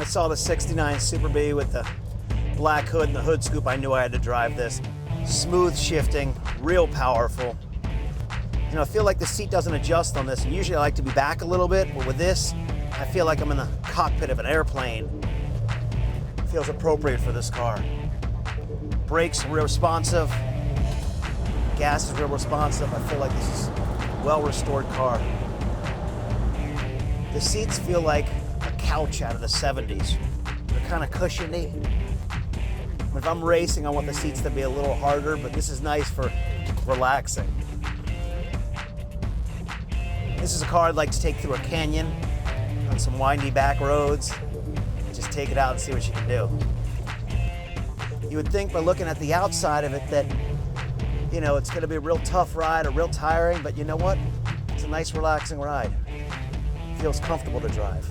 I saw the 69 Super B with the black hood and the hood scoop, I knew I had to drive this. Smooth shifting, real powerful. You know, I feel like the seat doesn't adjust on this, and usually I like to be back a little bit, but with this, I feel like I'm in the cockpit of an airplane. It feels appropriate for this car. Brakes real responsive. Gas is real responsive. I feel like this is a well-restored car. The seats feel like a couch out of the 70s. They're kind of cushiony. If I'm racing, I want the seats to be a little harder, but this is nice for relaxing. This is a car I'd like to take through a canyon on some windy back roads. Just take it out and see what you can do. You would think by looking at the outside of it that, you know, it's going to be a real tough ride or real tiring, but you know what? It's a nice, relaxing ride. It feels comfortable to drive.